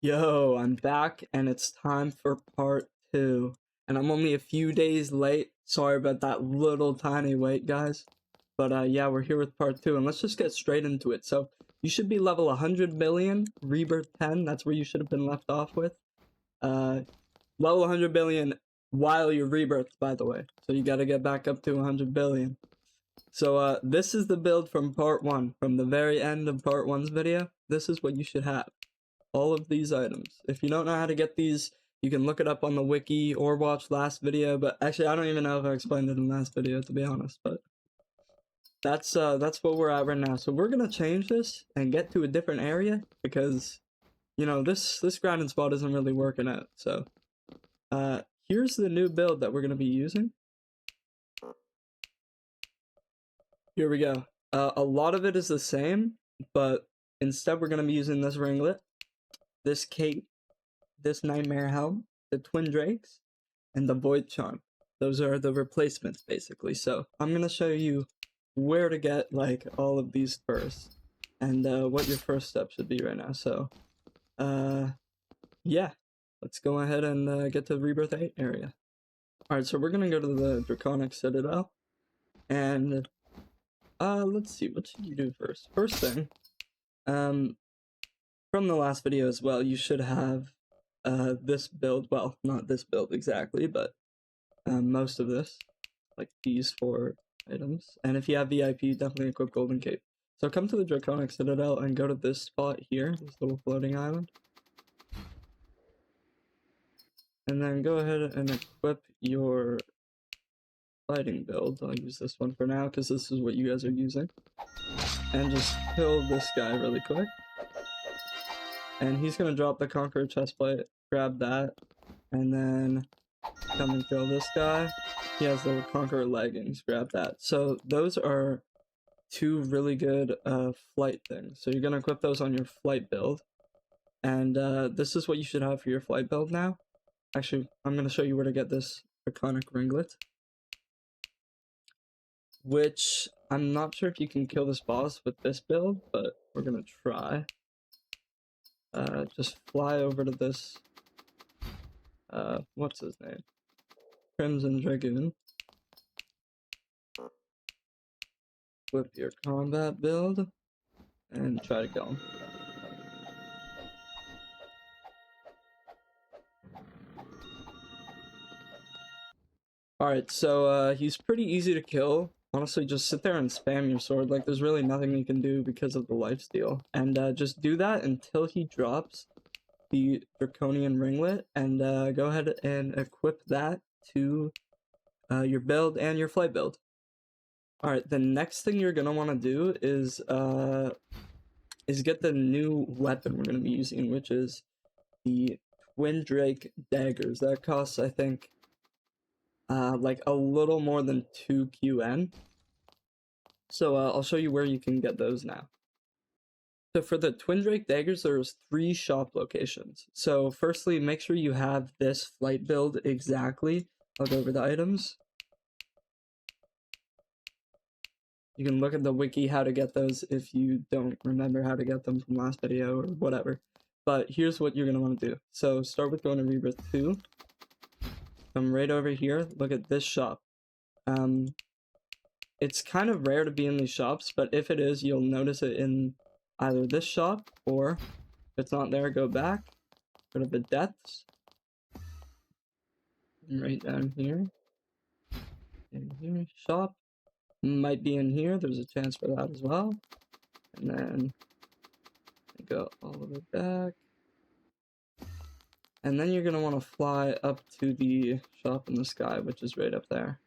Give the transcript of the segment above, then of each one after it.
Yo, I'm back and it's time for part 2. And I'm only a few days late. Sorry about that little tiny wait, guys. But yeah, we're here with part 2 and let's just get straight into it. So, you should be level 100 billion, Rebirth 10, that's where you should have been left off with. Level 100 billion while you're rebirthed, by the way. So you gotta get back up to 100 billion. So this is the build from part 1, from the very end of part 1's video. This is what you should have. All of these items. If you don't know how to get these, you can look it up on the wiki or watch last video, but actually I don't even know if I explained it in the last video, to be honest, but that's what we're at right now. So we're gonna change this and get to a different area because, you know, this grinding spot isn't really working out. So here's the new build that we're gonna be using. Here we go. A lot of it is the same, but instead we're gonna be using this ringlet, this cape, this nightmare helm, the twin drakes, and the void charm. Those are the replacements, basically. So I'm gonna show you where to get like all of these first, and what your first step should be right now. So yeah, let's go ahead and get to the Rebirth 8 area. Alright, so we're gonna go to the Draconic Citadel, and let's see, what should you do first? First thing, from the last video as well, you should have this build. Well, not this build exactly, but most of this, like these 4 items. And if you have VIP, definitely equip Golden Cape. So come to the Draconic Citadel and go to this spot here, this little floating island. And then go ahead and equip your fighting build. I'll use this one for now because this is what you guys are using. And just kill this guy really quick. And he's gonna drop the Conqueror chestplate, grab that, and then come and kill this guy. He has the Conqueror leggings, grab that. So those are 2 really good flight things. So you're gonna equip those on your flight build. And this is what you should have for your flight build now. Actually, I'm gonna show you where to get this Draconic ringlet. Which, I'm not sure if you can kill this boss with this build, but we're gonna try. Just fly over to this, what's his name? Crimson Dragoon. Equip your combat build, and try to kill him. Alright, so he's pretty easy to kill. Honestly, just sit there and spam your sword. Like, there's really nothing you can do because of the lifesteal. And just do that until he drops the Draconian ringlet. And go ahead and equip that to your build and your flight build. Alright, the next thing you're gonna want to do is get the new weapon we're gonna be using, which is the Twin Drake daggers. That costs, I think, like a little more than 2 QN. So I'll show you where you can get those now. So for the Twin Drake daggers, there's 3 shop locations. So firstly, make sure you have this flight build exactly. I'll go over the items. You can look at the wiki how to get those if you don't remember how to get them from last video or whatever. But here's what you're going to want to do. So start with going to Rebirth 2. Come right over here, look at this shop. It's kind of rare to be in these shops, but if it is, you'll notice it in either this shop, or if it's not there, go back, go to the depths, and right down here, in here, shop, might be in here, there's a chance for that as well, and then go all the way back. And then you're going to want to fly up to the shop in the sky, which is right up there.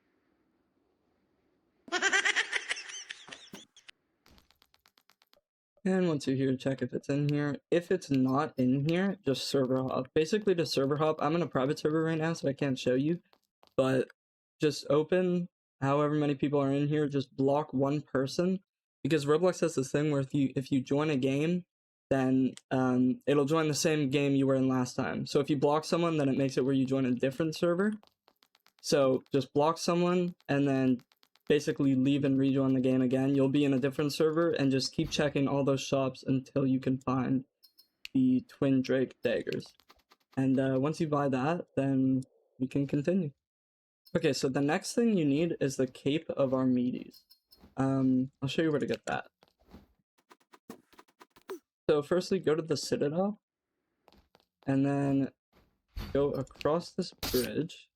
And once you're here, check if it's in here. If it's not in here, just server hop. Basically, to server hop, I'm in a private server right now, so I can't show you. But just open however many people are in here. Just block 1 person. Because Roblox has this thing where if you join a game, then it'll join the same game you were in last time. So if you block someone, then it makes it where you join a different server. So just block someone and then basically leave and rejoin the game again. You'll be in a different server and just keep checking all those shops until you can find the Twin Drake daggers. And once you buy that, then we can continue. Okay, so the next thing you need is the Cape of Armides. I'll show you where to get that. So firstly, go to the Citadel, and then go across this bridge.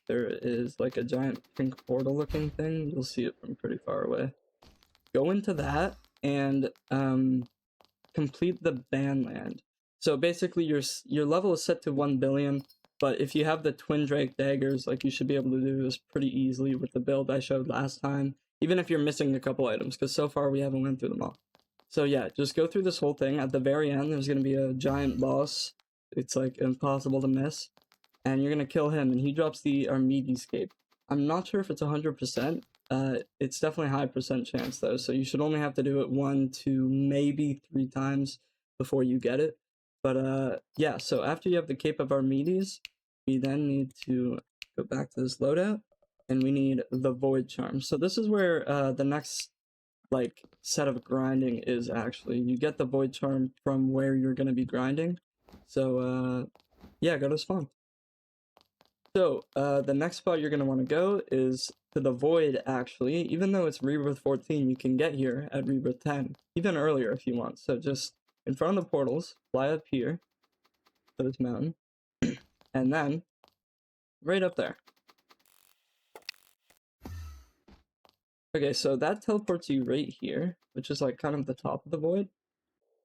There is like a giant pink portal looking thing. You'll see it from pretty far away. Go into that and complete the Banland. So basically your level is set to 1 billion, but if you have the Twin Drake daggers, like you should be able to do this pretty easily with the build I showed last time, even if you're missing a couple items, because so far we haven't went through them all. So yeah, just go through this whole thing. At the very end, there's going to be a giant boss. It's like impossible to miss. And you're going to kill him, and he drops the Armides Cape. I'm not sure if it's 100%. It's definitely a high percent chance though, so you should only have to do it 1 to maybe 3 times before you get it. But yeah, so after you have the Cape of Armides, we then need to go back to this loadout, and we need the Void Charm. So this is where the next like set of grinding is actually. You get the Void Charm from where you're going to be grinding. So yeah, go to spawn. So the next spot you're going to want to go is to the Void, actually. Even though it's Rebirth 14, you can get here at Rebirth 10, even earlier if you want. So just in front of the portals, fly up here to this mountain, and then right up there. Okay, so that teleports you right here, which is like kind of the top of the Void.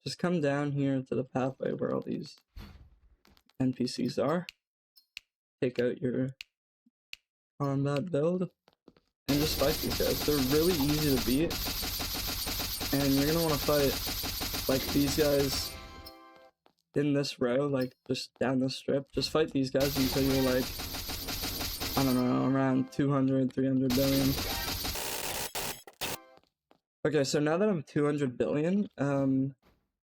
Just come down here to the pathway where all these NPCs are. Take out your combat build and just fight these guys. They're really easy to beat, and you're gonna want to fight like these guys in this row, like just down the strip. Just fight these guys until you're like, I don't know, around 200, 300 billion. Okay, so now that I'm 200 billion,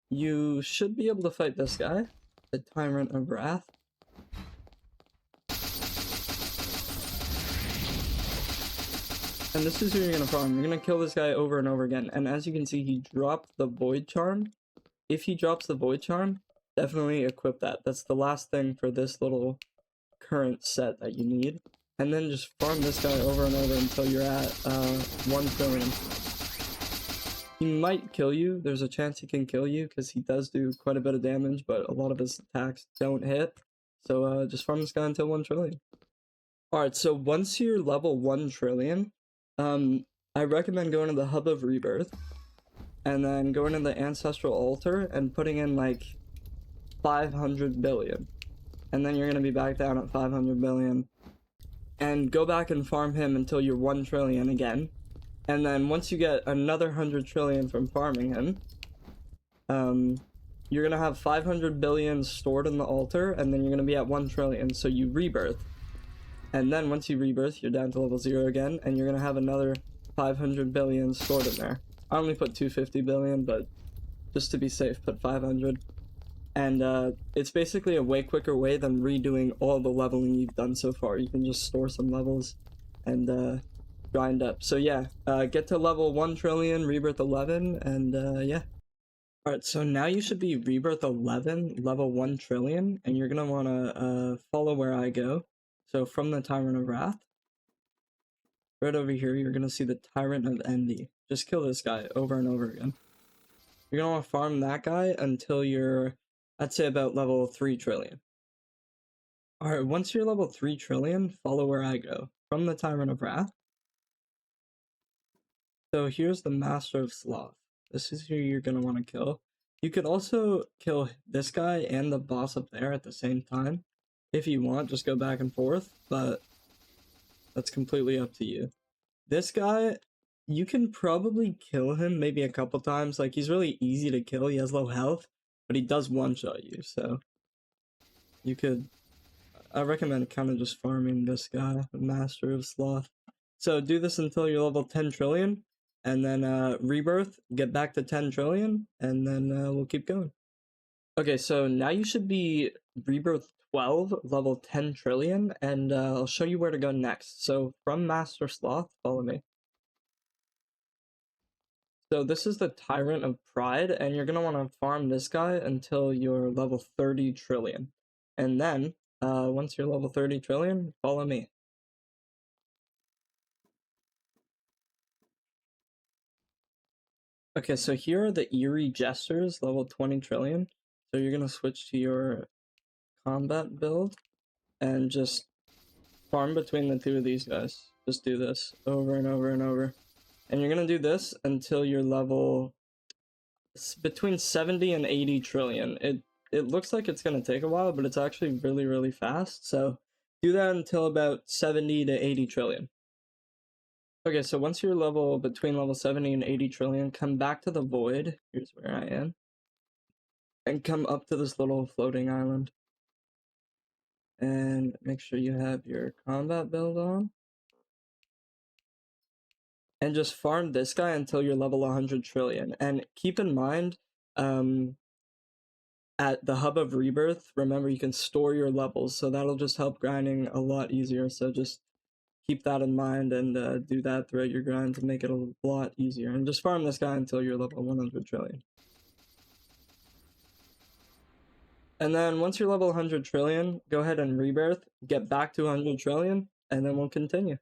you should be able to fight this guy, the Tyrant of Wrath. And this is who you're gonna farm. You're gonna kill this guy over and over again. And as you can see, he dropped the Void Charm. If he drops the Void Charm, definitely equip that. That's the last thing for this little current set that you need. And then just farm this guy over and over until you're at 1 trillion. He might kill you. There's a chance he can kill you because he does do quite a bit of damage, but a lot of his attacks don't hit. So just farm this guy until 1 trillion. Alright, so once you're level 1 trillion, I recommend going to the Hub of Rebirth, and then going to the Ancestral Altar and putting in like 500 billion. And then you're going to be back down at 500 billion. And go back and farm him until you're 1 trillion again. And then once you get another 100 trillion from farming him, you're going to have 500 billion stored in the altar, and then you're going to be at 1 trillion. So you rebirth. And then once you rebirth, you're down to level 0 again, and you're going to have another 500 billion stored in there. I only put 250 billion, but just to be safe, put 500. And it's basically a way quicker way than redoing all the leveling you've done so far. You can just store some levels and grind up. So yeah, get to level 1 trillion, Rebirth 11, and yeah. Alright, so now you should be Rebirth 11, level 1 trillion, and you're going to want to follow where I go. So from the Tyrant of Wrath, right over here, you're going to see the Tyrant of Envy. Just kill this guy over and over again. You're going to want to farm that guy until you're, I'd say, about level 3 trillion. Alright, once you're level 3 trillion, follow where I go. From the Tyrant of Wrath. So here's the Master of Sloth. This is who you're going to want to kill. You could also kill this guy and the boss up there at the same time. If you want, just go back and forth, but that's completely up to you. This guy, you can probably kill him maybe a couple times. Like, he's really easy to kill. He has low health, but he does one-shot you, so you could... I recommend kind of just farming this guy, the Master of Sloth. So do this until you're level 10 trillion, and then Rebirth, get back to 10 trillion, and then we'll keep going. Okay, so now you should be Rebirth 12, level 10 trillion, and I'll show you where to go next. So from Master Sloth, follow me. So this is the Tyrant of Pride, and you're gonna want to farm this guy until you're level 30 trillion. And then, once you're level 30 trillion, follow me. Okay, so here are the Eerie Jesters, level 20 trillion. So you're gonna switch to your combat build, and just farm between the two of these guys. Just do this over and over and over. And you're gonna do this until you're level between 70 and 80 trillion. It looks like it's gonna take a while, but it's actually really, really fast. So do that until about 70 to 80 trillion. Okay, so once you're level between level 70 and 80 trillion, come back to the void. Here's where I am. And come up to this little floating island. And make sure you have your combat build on. And just farm this guy until you're level 100 trillion. And keep in mind, at the hub of Rebirth, remember you can store your levels, so that'll just help grinding a lot easier. So just keep that in mind and do that throughout your grind to make it a lot easier. And just farm this guy until you're level 100 trillion. And then once you're level 100 trillion, go ahead and Rebirth, get back to 100 trillion, and then we'll continue.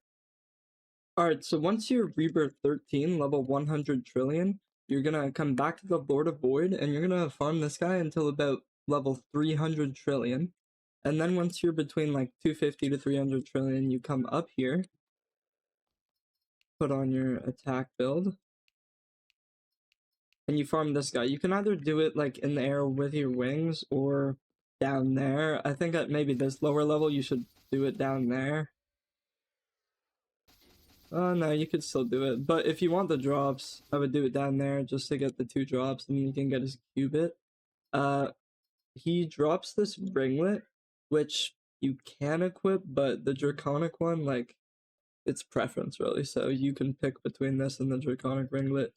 Alright, so once you're Rebirth 13, level 100 trillion, you're gonna come back to the Lord of Void, and you're gonna farm this guy until about level 300 trillion. And then once you're between like 250 to 300 trillion, you come up here, put on your attack build, and you farm this guy. You can either do it like in the air with your wings or down there. I think at maybe this lower level you should do it down there. Oh no, you could still do it, but if you want the drops, I would do it down there just to get the 2 drops, and you can get his cubit. He drops this ringlet, which you can equip, but the draconic one, like, it's preference really, so you can pick between this and the draconic ringlet.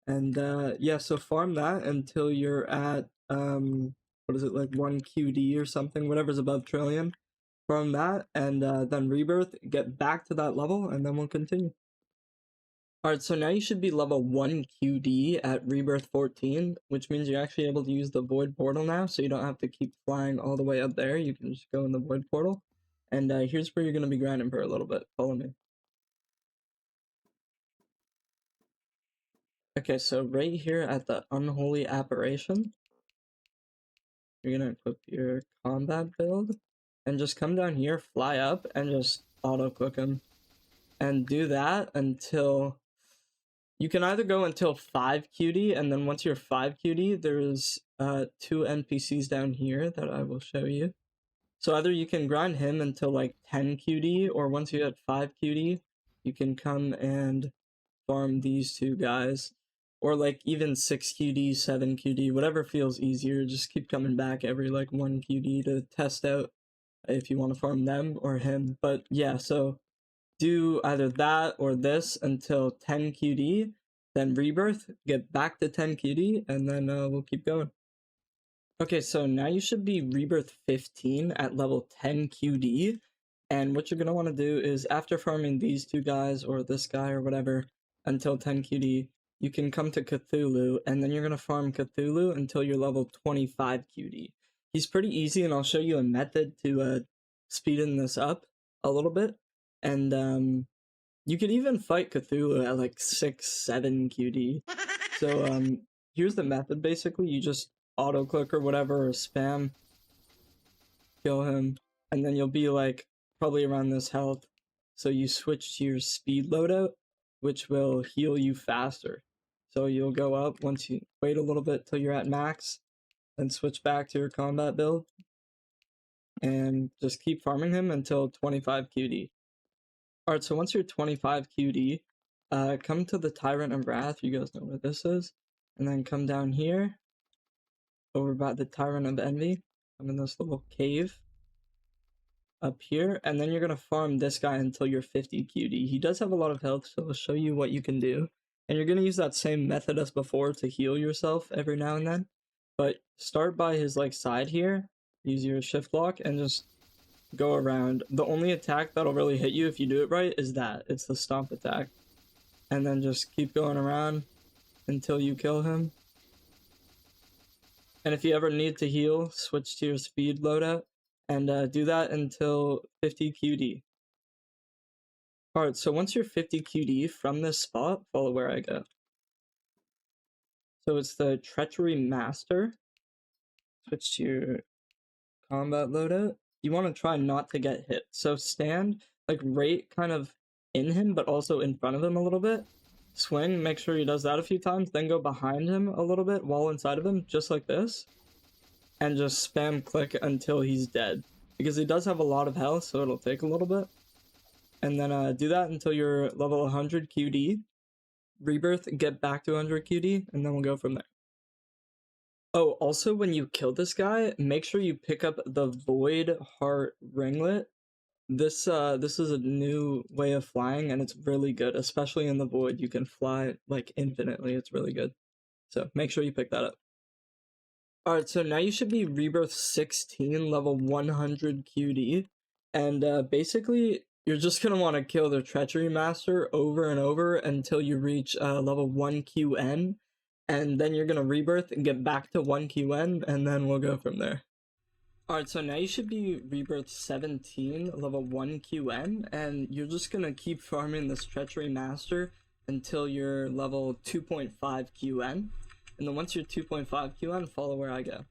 And yeah, so farm that until you're at what is it, like 1 QD or something, whatever's above trillion. Farm that, and then Rebirth, get back to that level, and then we'll continue. Alright, so now you should be level 1 QD at Rebirth 14, which means you're actually able to use the Void Portal now, so you don't have to keep flying all the way up there. You can just go in the Void Portal. And here's where you're going to be grinding for a little bit. Follow me. Okay, so right here at the Unholy Apparition, you're going to equip your combat build, and just come down here, fly up, and just auto-click him. And do that until... You can either go until 5 QD, and then once you're 5 QD, there's 2 NPCs down here that I will show you. So either you can grind him until like 10 QD, or once you hit 5 QD, you can come and farm these 2 guys. Or like even 6 QD, 7 QD, whatever feels easier. Just keep coming back every like 1 QD to test out if you want to farm them or him. But yeah, so do either that or this until 10 QD, then Rebirth, get back to 10 QD, and then we'll keep going. Okay, so now you should be Rebirth 15 at level 10 QD, and what you're going to want to do is after farming these 2 guys or this guy or whatever until 10 QD, you can come to Cthulhu, and then you're going to farm Cthulhu until you're level 25 QD. He's pretty easy, and I'll show you a method to speeden this up a little bit. And you could even fight Cthulhu at like 6, 7 QD. So here's the method basically. You just auto click or whatever, or spam, kill him, and then you'll be like probably around this health. So you switch to your speed loadout, which will heal you faster. So you'll go up once you wait a little bit till you're at max, then switch back to your combat build, and just keep farming him until 25 QD. Alright, so once you're 25 QD, come to the Tyrant of Wrath, you guys know where this is, and then come down here, over by the Tyrant of Envy, I'm in this little cave, up here, and then you're going to farm this guy until you're 50 QD. He does have a lot of health, so I'll show you what you can do, and you're going to use that same method as before to heal yourself every now and then, but start by his like side here, use your shift lock, and just go around. The only attack that'll really hit you if you do it right is that. It's the stomp attack. And then just keep going around until you kill him. And if you ever need to heal, switch to your speed loadout, and do that until 50 QD. Alright, so once you're 50 QD from this spot, follow where I go. So it's the Treachery Master. Switch to your combat loadout. You want to try not to get hit. So stand like right kind of in him, but also in front of him a little bit. Swing, make sure he does that a few times, then go behind him a little bit while inside of him, just like this. And just spam click until he's dead. Because he does have a lot of health, so it'll take a little bit. And then do that until you're level 100 QD. Rebirth, get back to 100 QD, and then we'll go from there. Oh, also when you kill this guy, make sure you pick up the Void Heart Ringlet. This is a new way of flying, and it's really good, especially in the Void. You can fly like infinitely. It's really good. So make sure you pick that up. Alright, so now you should be Rebirth 16, level 100 QD. And basically, you're just going to want to kill the Treachery Master over and over until you reach level 1 QN. And then you're going to Rebirth and get back to 1 QN, and then we'll go from there. Alright, so now you should be Rebirth 17, level 1 QN, and you're just going to keep farming this Treachery Master until you're level 2.5 QN. And then once you're 2.5 QN, follow where I go.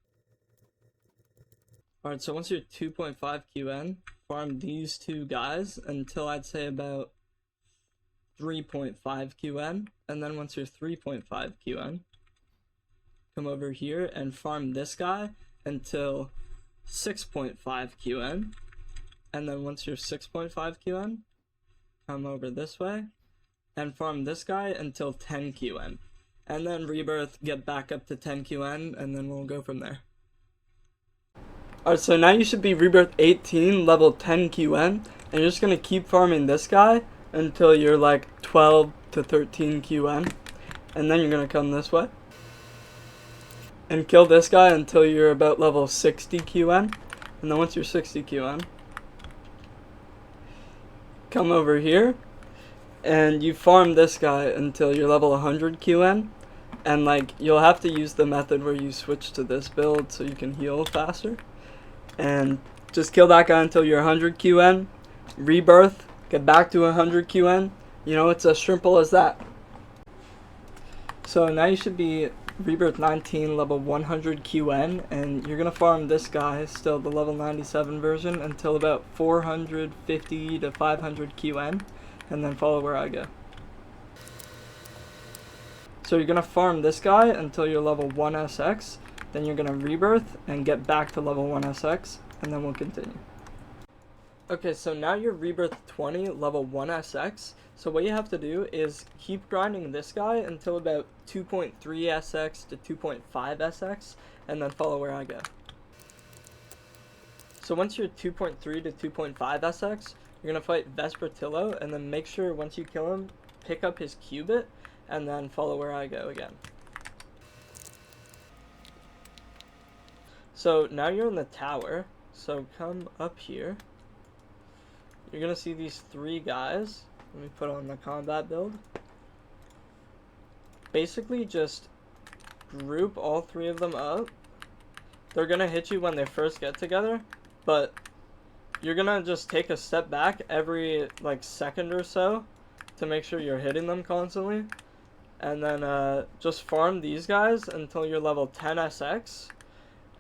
Alright, so once you're 2.5 QN, farm these two guys until I'd say about 3.5 QN. And then once you're 3.5 QN, come over here and farm this guy until 6.5 QN. And then once you're 6.5 QN, come over this way and farm this guy until 10 QN. And then Rebirth, get back up to 10 QN, and then we'll go from there. Alright, so now you should be Rebirth 18, level 10 QN, and you're just going to keep farming this guy until you're like 12 to 13 QN. And then you're going to come this way and kill this guy until you're about level 60 QN. And then once you're 60 QN, come over here and you farm this guy until you're level 100 QN. And like, you'll have to use the method where you switch to this build so you can heal faster. And just kill that guy until you're 100 QN. Rebirth, get back to 100 QN. You know, it's as simple as that. So now you should be Rebirth 19, level 100 QN. And you're going to farm this guy, still the level 97 version, until about 450 to 500 QN. And then follow where I go. So you're going to farm this guy until you're level 1 SX, then you're going to Rebirth and get back to level 1 SX, and then we'll continue. Okay, so now you're Rebirth 20, level 1 SX, so what you have to do is keep grinding this guy until about 2.3 SX to 2.5 SX, and then follow where I go. So once you're 2.3 to 2.5 SX, you're going to fight Vespertillo, and then make sure once you kill him, pick up his Cubit, and then follow where I go again. So now you're in the tower, so come up here. You're gonna see these three guys. Let me put on the combat build. Basically just group all three of them up. They're gonna hit you when they first get together, but you're gonna just take a step back every like second or so to make sure you're hitting them constantly. And then just farm these guys until you're level 10 SX.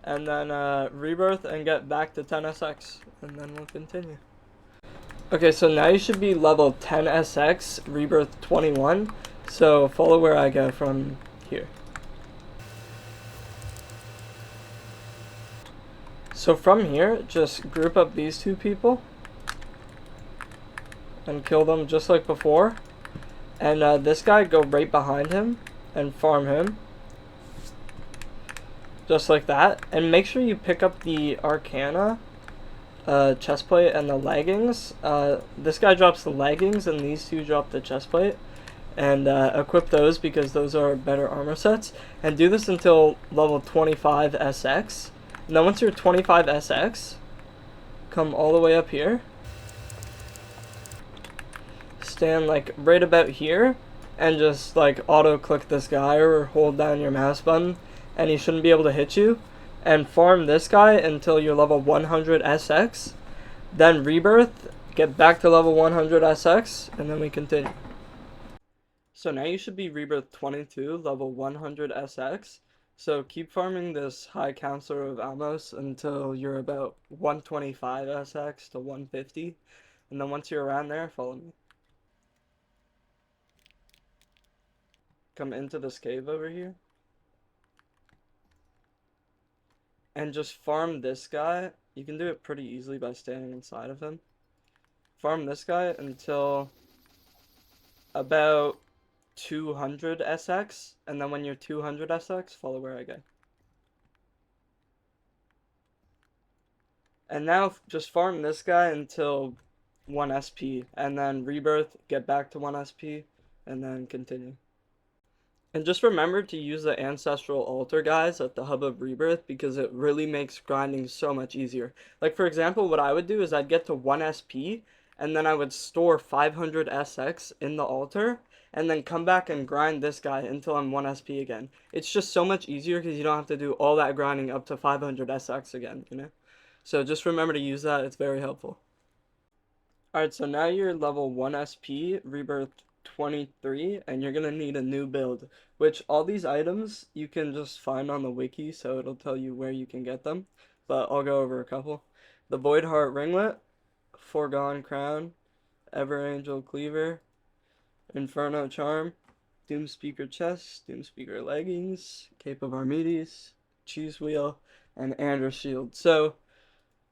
And then Rebirth and get back to 10 SX. And then we'll continue. Okay, so now you should be level 10 SX, Rebirth 21. So follow where I go from here. So from here, just group up these two people. And kill them just like before. And this guy, go right behind him and farm him. Just like that. And make sure you pick up the Arcana chestplate and the leggings. This guy drops the leggings and these two drop the chestplate. And equip those because those are better armor sets. And do this until level 25 SX. And then once you're 25 SX, come all the way up here. Stand like right about here and just like auto click this guy or hold down your mouse button, and he shouldn't be able to hit you. And farm this guy until you're level 100 SX. Then Rebirth, get back to level 100 SX, and then we continue. So now you should be Rebirth 22, level 100 SX. So keep farming this High Counselor of Almos until you're about 125 SX to 150. And then once you're around there, follow me. Come into this cave over here. And just farm this guy. You can do it pretty easily by standing inside of him. Farm this guy until about 200 SX, and then when you're 200 SX, follow where I go. And now just farm this guy until 1 SP, and then Rebirth, get back to 1 SP, and then continue. And just remember to use the Ancestral Altar, guys, at the Hub of Rebirth, because it really makes grinding so much easier. Like, for example, what I would do is I'd get to 1 SP, and then I would store 500 SX in the altar, and then come back and grind this guy until I'm 1 SP again. It's just so much easier because you don't have to do all that grinding up to 500 SX again, you know? So just remember to use that, it's very helpful. Alright, so now you're level 1 SP, Rebirth 23, and you're gonna need a new build, which all these items you can just find on the wiki, so it'll tell you where you can get them, but I'll go over a couple. The Void Heart Ringlet, Foregone Crown, Ever Angel Cleaver, Inferno Charm, Doom Speaker Chest, Doom Speaker Leggings, Cape of Armides, Cheese Wheel, and Andra Shield. So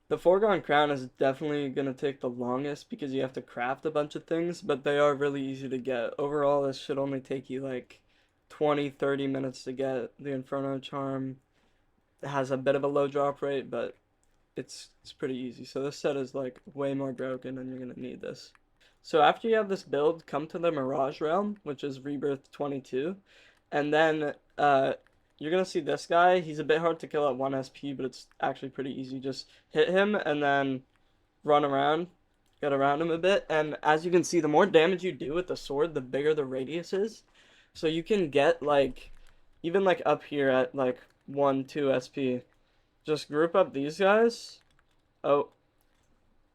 the Foregone Crown is definitely going to take the longest because you have to craft a bunch of things, but they are really easy to get. Overall, this should only take you like 20-30 minutes to get. The Inferno Charm has a bit of a low drop rate, but it's pretty easy. So this set is like way more broken and you're going to need this. So after you have this build, come to the Mirage Realm, which is Rebirth 22, and then you're gonna see this guy. He's a bit hard to kill at 1 SP, but it's actually pretty easy. Just hit him and then run around, get around him a bit, and as you can see, the more damage you do with the sword, the bigger the radius is. So you can get like, even like up here at like 1-2 SP, just group up these guys. Oh,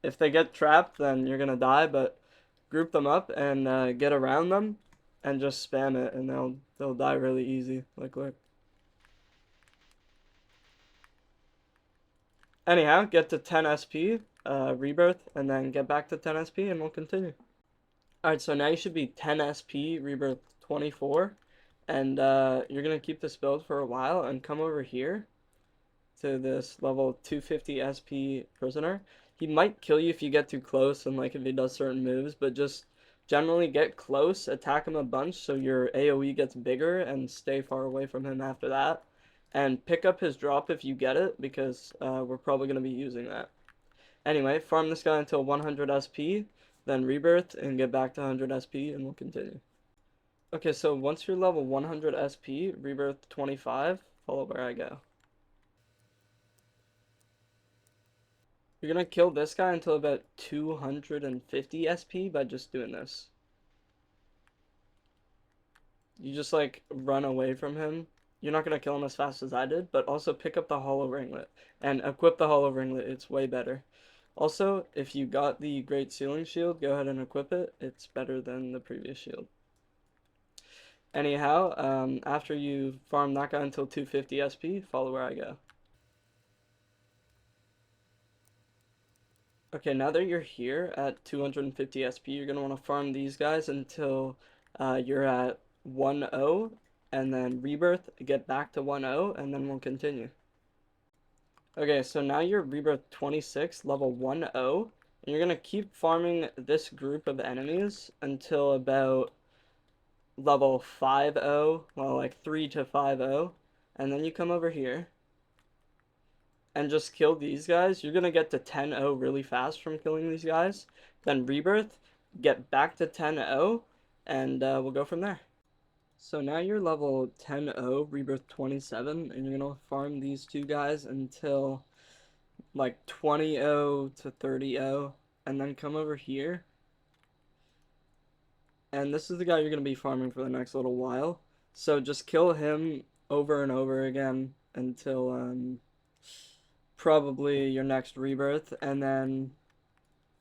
if they get trapped, then you're gonna die, but group them up and get around them and just spam it, and they'll die really easy. Like, look. Anyhow, get to 10 SP, Rebirth, and then get back to 10 SP, and we'll continue. Alright, so now you should be 10 SP, Rebirth 24, and you're gonna keep this build for a while, and come over here to this level 250 SP prisoner. He might kill you if you get too close and like if he does certain moves, but just generally get close, attack him a bunch so your AoE gets bigger and stay far away from him after that. And pick up his drop if you get it, because we're probably going to be using that. Anyway, farm this guy until 100 SP, then Rebirth, and get back to 100 SP, and we'll continue. Okay, so once you're level 100 SP, Rebirth 25, follow where I go. You're gonna kill this guy until about 250 SP by just doing this. You just like run away from him. You're not gonna kill him as fast as I did, but also pick up the hollow ringlet and equip the hollow ringlet. It's way better. Also, if you got the Great Sealing Shield, go ahead and equip it. It's better than the previous shield. Anyhow, after you farm that guy until 250 SP, follow where I go. Okay, now that you're here at 250 SP, you're going to want to farm these guys until you're at 1-0, and then Rebirth, get back to 1-0, and then we'll continue. Okay, so now you're Rebirth 26, level 1-0, and you're going to keep farming this group of enemies until about level 5-0, well, like 3 to 5-0, and then you come over here and just kill these guys. You're gonna get to 10-0 really fast from killing these guys. Then Rebirth, get back to 10-0, and we'll go from there. So now you're level 10-0, Rebirth 27, and you're gonna farm these two guys until like 20-0 to 30-0, and then come over here and this is the guy you're going to be farming for the next little while. So just kill him over and over again until probably your next rebirth, and then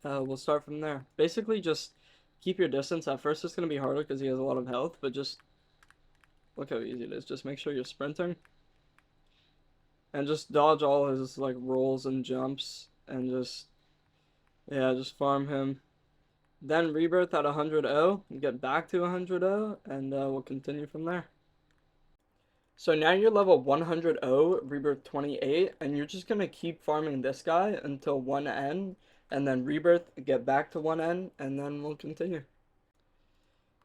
we'll start from there. Basically, just keep your distance. At first, it's going to be harder because he has a lot of health, but just look how easy it is. Just make sure you're sprinting, and just dodge all his like rolls and jumps, and just yeah, just farm him. Then rebirth at 100 get back to 100 and we'll continue from there. So now you're level 100 rebirth 28, and you're just gonna keep farming this guy until 1N, and then rebirth, get back to 1N, and then we'll continue.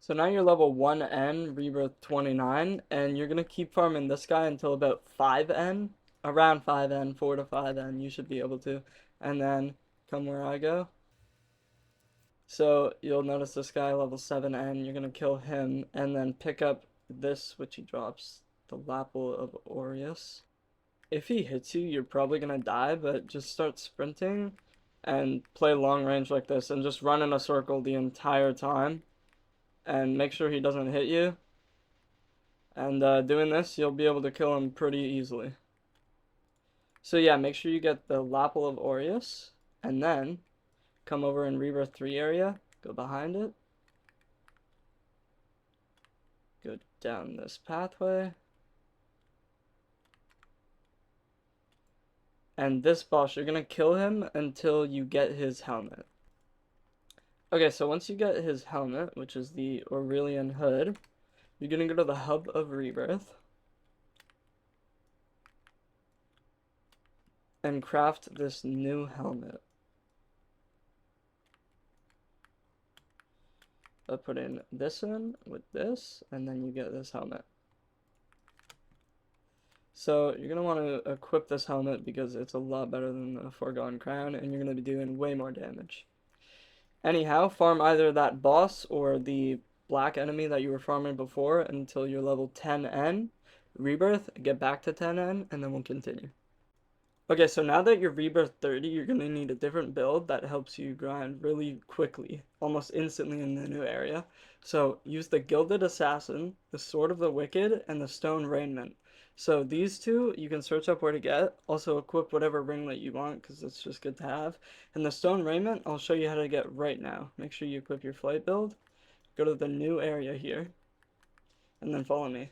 So now you're level 1N, rebirth 29, and you're gonna keep farming this guy until about 5N, around 5N, 4 to 5N, you should be able to, and then come where I go. So you'll notice this guy level 7N, you're gonna kill him, and then pick up this, which he drops, the Lapel of Aureus. If he hits you, you're probably gonna die, but just start sprinting and play long range like this, and just run in a circle the entire time, and make sure he doesn't hit you. And doing this, you'll be able to kill him pretty easily. So yeah, make sure you get the Lapel of Aureus, and then come over in Rebirth 3 area, go behind it, go down this pathway, and this boss, you're gonna kill him until you get his helmet. Okay, so once you get his helmet, which is the Aurelian hood, you're gonna go to the hub of Rebirth and craft this new helmet. I'll put in this in with this, and then you get this helmet. So you're going to want to equip this helmet because it's a lot better than the Foregone Crown, and you're going to be doing way more damage. Anyhow, farm either that boss or the black enemy that you were farming before until you're level 10N. Rebirth, get back to 10N, and then we'll continue. Okay, so now that you're Rebirth 30, you're going to need a different build that helps you grind really quickly, almost instantly in the new area. So use the Gilded Assassin, the Sword of the Wicked, and the Stone Raiment. So these two, you can search up where to get. Also equip whatever ringlet you want, because it's just good to have. And the Stone Raiment, I'll show you how to get right now. Make sure you equip your flight build. Go to the new area here, and then follow me.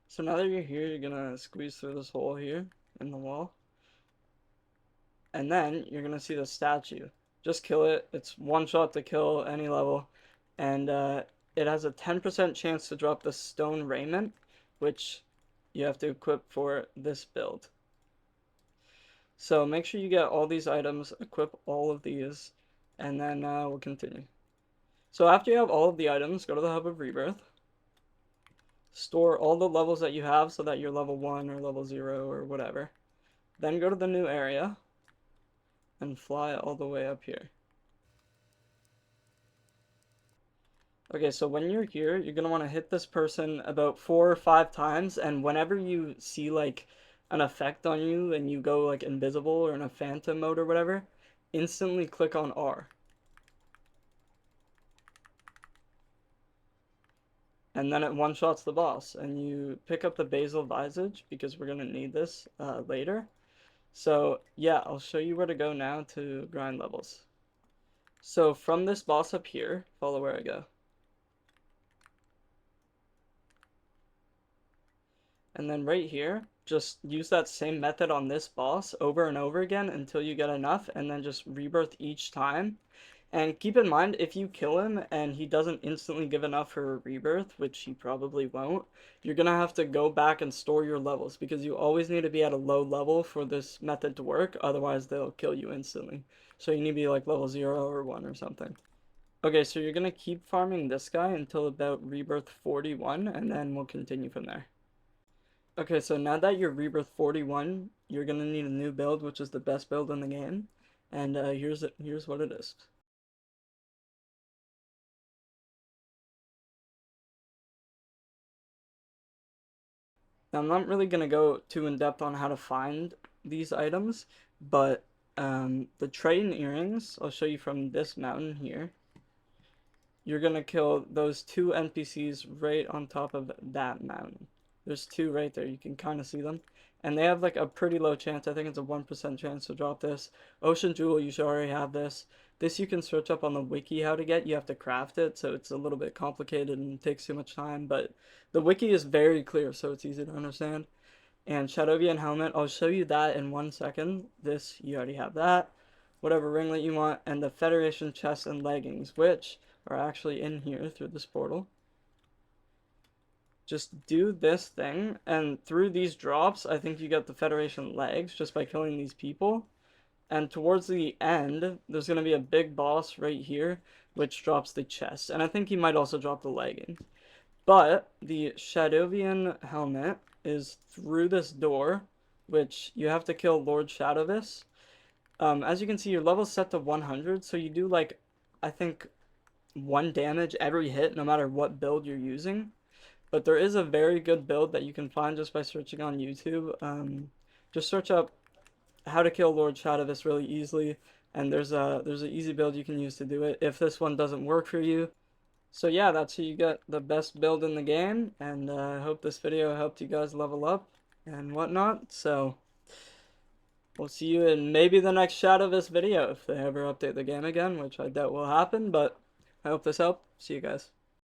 So now that you're here, you're gonna squeeze through this hole here in the wall. And then you're gonna see the statue. Just kill it. It's one shot to kill any level. And it has a 10% chance to drop the Stone Raiment, which you have to equip for this build. So make sure you get all these items, equip all of these, and then we'll continue. So after you have all of the items, go to the Hub of Rebirth. Store all the levels that you have so that you're level 1 or level 0 or whatever. Then go to the new area and fly all the way up here. Okay, so when you're here, you're gonna want to hit this person about 4 or 5 times, and whenever you see like an effect on you and you go like invisible or in a phantom mode or whatever, instantly click on R. And then it one-shots the boss, and you pick up the Basil Visage because we're gonna need this later. So yeah, I'll show you where to go now to grind levels. So from this boss up here, follow where I go. And then right here, just use that same method on this boss over and over again until you get enough, and then just rebirth each time. And keep in mind, if you kill him and he doesn't instantly give enough for a rebirth, which he probably won't, you're gonna have to go back and store your levels because you always need to be at a low level for this method to work, otherwise they'll kill you instantly. So you need to be like level 0 or 1 or something. Okay, so you're gonna keep farming this guy until about rebirth 41, and then we'll continue from there. Okay, so now that you're rebirth 41, you're gonna need a new build, which is the best build in the game. And here's what it is. Now, I'm not really going to go too in depth on how to find these items, But the Triton earrings, I'll show you from this mountain here. You're gonna kill those 2 NPCs right on top of that mountain. There's 2 right there, you can kind of see them. And they have like a pretty low chance, I think it's a 1% chance to drop this. Ocean Jewel, you should already have this. This you can search up on the wiki how to get, you have to craft it, so it's a little bit complicated and takes too much time, but the wiki is very clear, so it's easy to understand. And Shadovian helmet, I'll show you that in 1 second. This, you already have that. Whatever ringlet you want, and the Federation chest and leggings, which are actually in here through this portal. Just do this thing, and through these drops, I think you get the Federation legs just by killing these people. And towards the end, there's going to be a big boss right here, which drops the chest. And I think he might also drop the leggings. But the Shadovian helmet is through this door, which you have to kill Lord Shadovis. As you can see, your level's set to 100, so you do like, I think, 1 damage every hit, no matter what build you're using. But there is a very good build that you can find just by searching on YouTube. Just search up how to kill Lord Shadovis really easily, and there's an easy build you can use to do it if this one doesn't work for you. So yeah, that's how you get the best build in the game, and I hope this video helped you guys level up and whatnot. So we'll see you in maybe the next Shadovis video if they ever update the game again, which I doubt will happen, but I hope this helped. See you guys.